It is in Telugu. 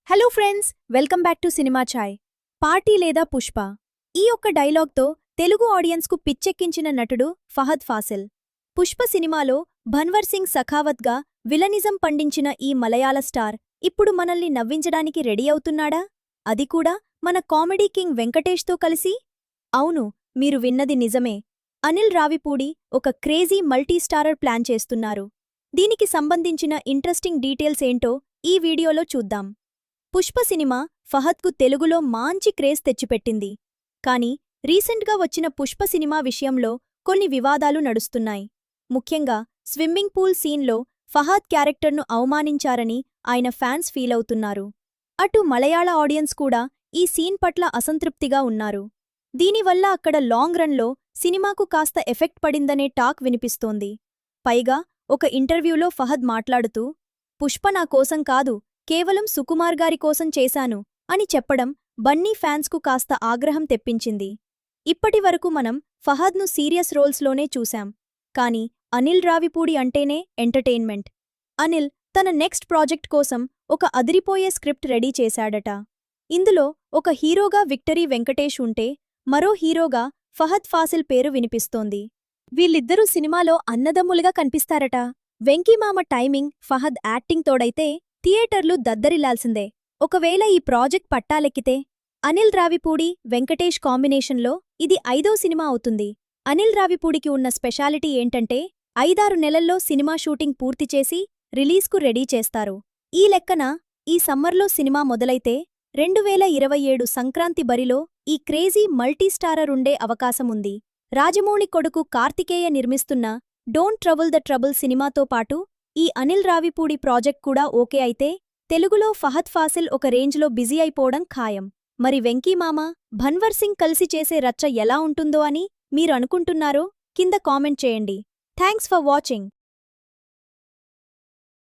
Hello friends, welcome back to cinema chai. Party లేదా పుష్ప ఈ ఒక్క డైలాగ్తో తెలుగు ఆడియన్స్కు పిచ్చెక్కించిన నటుడు ఫహద్ ఫాసిల్. పుష్ప సినిమాలో భన్వర్ సింగ్ సఖావత్గా విలనిజం పండించిన ఈ మలయాళ స్టార్ ఇప్పుడు మనల్ని నవ్వించడానికి రెడీ అవుతున్నాడా? అది కూడా మన కామెడీ కింగ్ వెంకటేష్తో కలిసి? అవును, మీరు విన్నది నిజమే. అనిల్ రావిపూడి ఒక క్రేజీ మల్టీస్టారర్ ప్లాన్ చేస్తున్నారు. దీనికి సంబంధించిన ఇంట్రెస్టింగ్ డీటెయిల్స్ ఏంటో ఈ వీడియోలో చూద్దాం. పుష్ప సినిమా ఫహద్కు తెలుగులో మంచి క్రేజ్ తెచ్చిపెట్టింది. కాని రీసెంట్గా వచ్చిన పుష్ప సినిమా విషయంలో కొన్ని వివాదాలు నడుస్తున్నాయి. ముఖ్యంగా స్విమ్మింగ్ పూల్ సీన్లో ఫహద్ క్యారెక్టర్ను అవమానించారని ఆయన ఫ్యాన్స్ ఫీలవుతున్నారు. అటు మలయాళ ఆడియన్స్ కూడా ఈ సీన్ పట్ల అసంతృప్తిగా ఉన్నారు. దీనివల్ల అక్కడ లాంగ్ రన్లో సినిమాకు కాస్త ఎఫెక్ట్ పడిందనే టాక్ వినిపిస్తోంది. పైగా ఒక ఇంటర్వ్యూలో ఫహద్ మాట్లాడుతూ, పుష్ప నా కోసం కాదు, కేవలం సుకుమార్ గారి కోసం చేశాను అని చెప్పడం బన్నీ ఫ్యాన్స్కు కాస్త ఆగ్రహం తెప్పించింది. ఇప్పటివరకు మనం ఫహద్ను సీరియస్ రోల్స్లోనే చూశాం. కాని అనిల్ రావిపూడి అంటేనే ఎంటర్టైన్మెంట్. అనిల్ తన నెక్స్ట్ ప్రాజెక్ట్ కోసం ఒక అదిరిపోయే స్క్రిప్ట్ రెడీ చేశాడట. ఇందులో ఒక హీరోగా విక్టరీ వెంకటేష్ ఉంటే మరో హీరోగా ఫహద్ ఫాసిల్ పేరు వినిపిస్తోంది. వీళ్ళిద్దరూ సినిమాలో అన్నదమ్ములుగా కనిపిస్తారట. వెంకీమామ టైమింగ్, ఫహద్ యాక్టింగ్ తోడైతే థియేటర్లు దద్దరిల్లాల్సిందే. ఒకవేళ ఈ ప్రాజెక్ట్ పట్టాలెక్కితే అనిల్ రావిపూడి, వెంకటేష్ కాంబినేషన్లో ఇది 5వ సినిమా అవుతుంది. అనిల్ రావిపూడికి ఉన్న స్పెషాలిటీ ఏంటంటే 5-6 నెలల్లో సినిమా షూటింగ్ పూర్తిచేసి రిలీజ్కు రెడీ చేస్తారు. ఈ లెక్కన ఈ సమ్మర్లో సినిమా మొదలైతే 2027 సంక్రాంతి బరిలో ఈ క్రేజీ మల్టీస్టారర్ ఉండే అవకాశముంది. రాజమౌళి కొడుకు కార్తికేయ నిర్మిస్తున్న డోంట్ ట్రబుల్ ద ట్రబుల్ సినిమాతో పాటు ఈ అనిల్ రావిపూడి ప్రాజెక్ట్ కూడా ఓకే అయితే తెలుగులో ఫహద్ ఫాసిల్ ఒక రేంజ్లో బిజీ అయిపోవడం ఖాయం. మరి వెంకీమామ, భన్వర్ సింగ్ కలిసి చేసే రచ్చ ఎలా ఉంటుందో అని మీరు అనుకుంటున్నారో కింద కామెంట్ చేయండి. Thanks for watching.